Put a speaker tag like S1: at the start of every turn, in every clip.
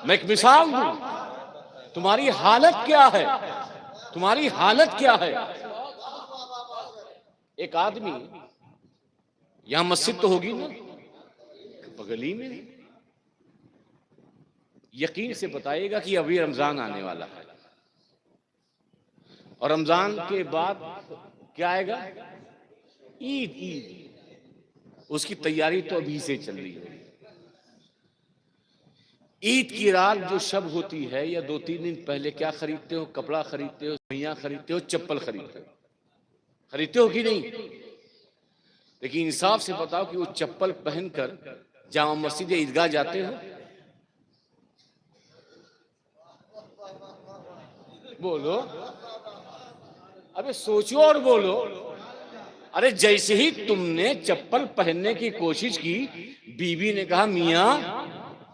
S1: میں ایک مثال دوں، تمہاری حالت کیا ہے، تمہاری حالت کیا ہے؟ ایک آدمی یہاں مسجد تو ہوگی نا، بغلی میں یقین سے بتائے گا کہ ابھی رمضان آنے والا ہے، اور رمضان کے بعد کیا آئے گا؟ عید۔ اس کی تیاری تو ابھی سے چل رہی ہے۔ عید کی رات جو شب ہوتی ہے یا 2-3 دن پہلے کیا خریدتے ہو؟ کپڑا خریدتے ہو، سوئیاں خریدتے ہو، چپل خریدتے ہو کہ نہیں؟ لیکن انصاف سے بتاؤ کہ وہ چپل پہن کر جامع مسجد یا عیدگاہ جاتے ہو؟ بولو، ابے سوچو اور بولو۔ ارے جیسے ہی تم نے چپل پہننے کی کوشش کی، بیوی نے کہا میاں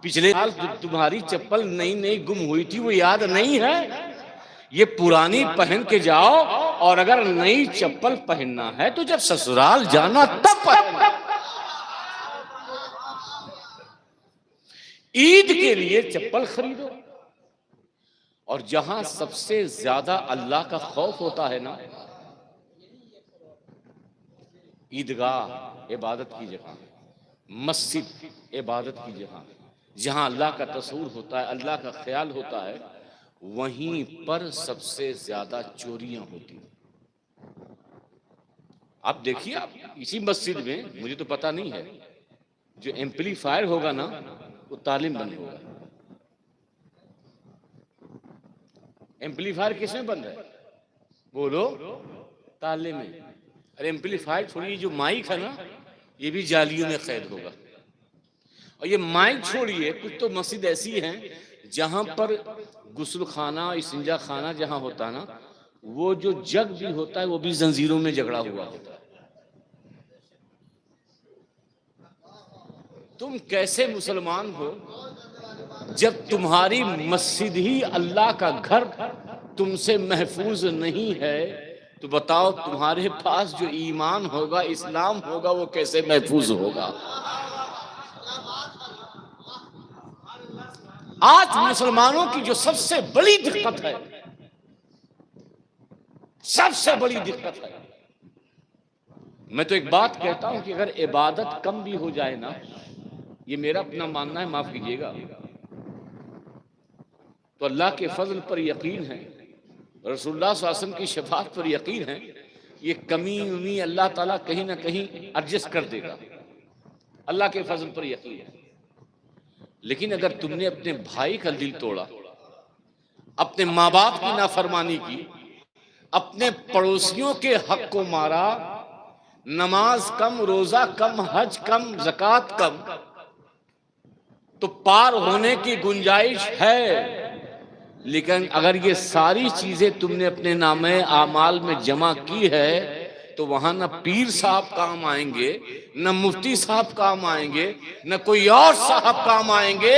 S1: پچھلے سال تمہاری چپل نئی گم ہوئی تھی، وہ یاد نہیں ہے؟ یہ پرانی پہن کے جاؤ، اور اگر نئی چپل پہننا ہے تو جب سسرال جانا تب پہننا۔ عید کے لیے چپل خریدو، اور جہاں سب سے زیادہ اللہ کا خوف ہوتا ہے نا، عیدگاہ عبادت کی جگہ، مسجد عبادت کی جگہ، جہاں اللہ کا تصور ہوتا ہے، اللہ کا خیال ہوتا ہے، وہیں پر سب سے زیادہ چوریاں ہوتی ہیں۔ آپ دیکھیے، آپ اسی مسجد میں، مجھے تو پتا نہیں ہے، جو ایمپلیفائر ہوگا نا وہ تعلیم بند ہوگا۔ ایمپلیفائر کس میں بند ہے؟ بولو، تعلیم میں۔ ارے ایمپلیفائر چھوڑیے، جو مائک ہے نا یہ بھی جالیوں میں قید ہوگا۔ اور یہ مائک چھوڑیے، کچھ تو مسجد ایسی ہیں جہاں پر غسل خانہ، استنجا خانہ جہاں ہوتا نا، وہ جو جگ بھی ہوتا ہے وہ بھی زنجیروں میں جگڑا ہوا ہوتا ہے۔ تم کیسے مسلمان ہو جب تمہاری مسجد ہی اللہ کا گھر تم سے محفوظ نہیں ہے؟ تو بتاؤ تمہارے پاس جو ایمان ہوگا، اسلام ہوگا، وہ کیسے محفوظ ہوگا؟ آج مسلمانوں کی جو سب سے بڑی دقت ہے، سب سے بڑی دقت ہے، میں تو ایک بات کہتا ہوں کہ اگر عبادت کم بھی ہو جائے نا، یہ میرا اپنا ماننا ہے، معاف کیجیے گا، تو اللہ کے فضل پر یقین ہے، رسول اللہ صلی اللہ علیہ وسلم کی شفاعت پر یقین ہے، یہ کمی امی اللہ تعالیٰ کہیں نہ کہیں ایڈجسٹ کر دے گا، اللہ کے فضل پر یقین ہے۔ لیکن اگر تم نے اپنے بھائی کا دل توڑا، اپنے ماں باپ کی نافرمانی کی، اپنے پڑوسیوں کے حق کو مارا، نماز کم، روزہ کم، حج کم، زکوٰۃ کم، تو پار ہونے کی گنجائش ہے۔ لیکن اگر یہ ساری چیزیں تم نے اپنے نامہ اعمال میں جمع کی ہے، تو وہاں نہ پیر صاحب کام آئیں گے، نہ مفتی صاحب کام آئیں گے، نہ کوئی اور صاحب کام آئیں گے۔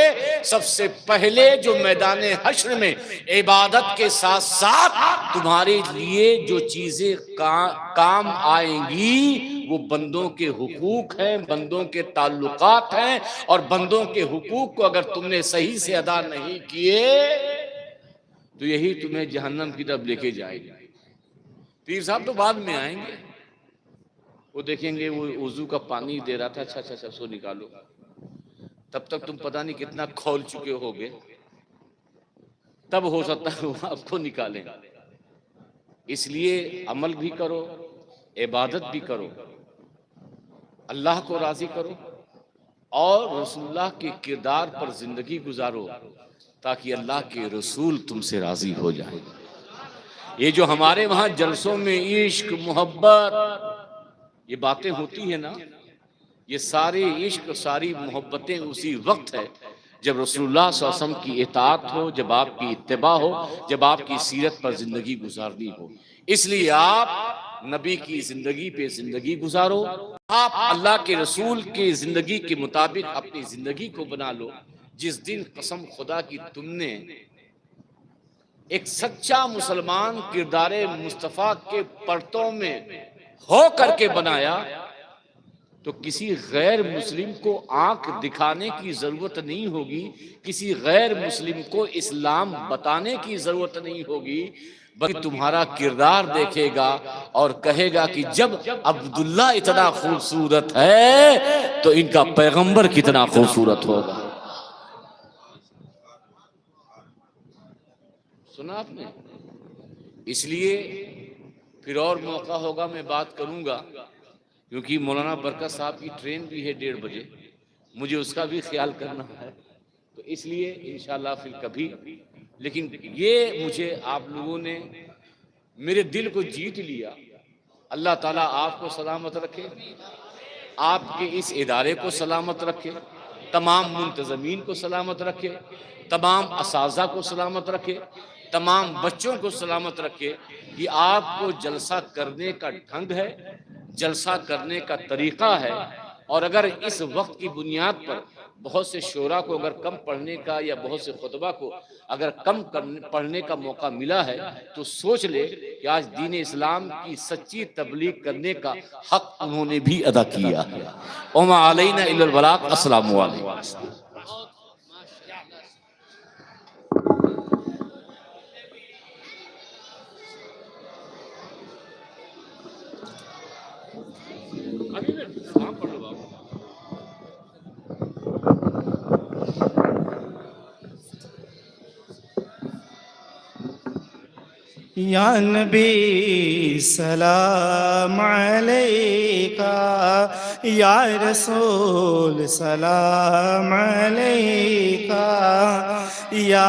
S1: سب سے پہلے جو میدان حشر میں عبادت کے ساتھ ساتھ تمہارے لیے جو چیزیں کام آئیں گی، وہ بندوں کے حقوق ہیں، بندوں کے تعلقات ہیں، اور بندوں کے حقوق کو اگر تم نے صحیح سے ادا نہیں کیے تو یہی تمہیں جہنم کی طرف لے کے جائے گی۔ پیر صاحب تو بعد میں آئیں گے، وہ دیکھیں گے وہ وضو کا پانی دے رہا تھا، اچھا سو نکالو، تب تک تم پتہ نہیں کتنا کھول چکے ہوگے، تب ہو سکتا ہے وہ آپ کو نکالیں۔ اس لیے عمل بھی کرو، عبادت بھی کرو، اللہ کو راضی کرو، اور رسول اللہ کے کردار پر زندگی گزارو، تاکہ اللہ کے رسول تم سے راضی ہو جائے۔ یہ جو ہمارے وہاں جلسوں میں عشق، محبت، یہ باتیں ہوتی ہیں نا، یہ سارے عشق، ساری محبتیں اسی وقت ہے جب رسول اللہ صلی اللہ علیہ وسلم کی اطاعت ہو، جب آپ کی اتباع ہو، جب آپ کی سیرت پر زندگی گزارنی ہو۔ اس لیے آپ نبی کی زندگی پہ زندگی گزارو، آپ اللہ کے رسول کی زندگی کے مطابق اپنی زندگی کو بنا لو۔ جس دن قسم خدا کی تم نے ایک سچا مسلمان کردار مصطفیٰ کے پرتوں میں ہو کر کے بنایا، تو کسی غیر مسلم کو آنکھ دکھانے کی ضرورت نہیں ہوگی، کسی غیر مسلم کو اسلام بتانے کی ضرورت نہیں ہوگی، بلکہ تمہارا کردار دیکھے گا اور کہے گا کہ جب عبداللہ اتنا خوبصورت ہے تو ان کا پیغمبر کتنا خوبصورت ہوگا۔ سنا آپ نے؟ اس لیے پھر اور موقع ہوگا میں بات کروں گا، کیونکہ مولانا برکت صاحب کی ٹرین بھی ہے 1:30 بجے، مجھے اس کا بھی خیال کرنا ہے، تو اس لیے انشاءاللہ پھر کبھی۔ لیکن یہ مجھے آپ لوگوں نے میرے دل کو جیت لیا۔ اللہ تعالیٰ آپ کو سلامت رکھے، آپ کے اس ادارے کو سلامت رکھے، تمام منتظمین کو سلامت رکھے، تمام اساتذہ کو سلامت رکھے، تمام بچوں کو سلامت رکھے۔ یہ آپ کو جلسہ کرنے کا ڈھنگ ہے، جلسہ کرنے کا طریقہ ہے، اور اگر اس وقت کی بنیاد پر بہت سے شعراء کو اگر کم پڑھنے کا یا بہت سے خطبہ کو اگر کم پڑھنے کا موقع ملا ہے تو سوچ لے کہ آج دین اسلام کی سچی تبلیغ کرنے کا حق انہوں نے بھی ادا کیا ہے۔ وما علینا الا البلاغ۔ السلام علیکم۔
S2: یا نبی سلام علیکہ، یا رسول سلام علیکہ، یا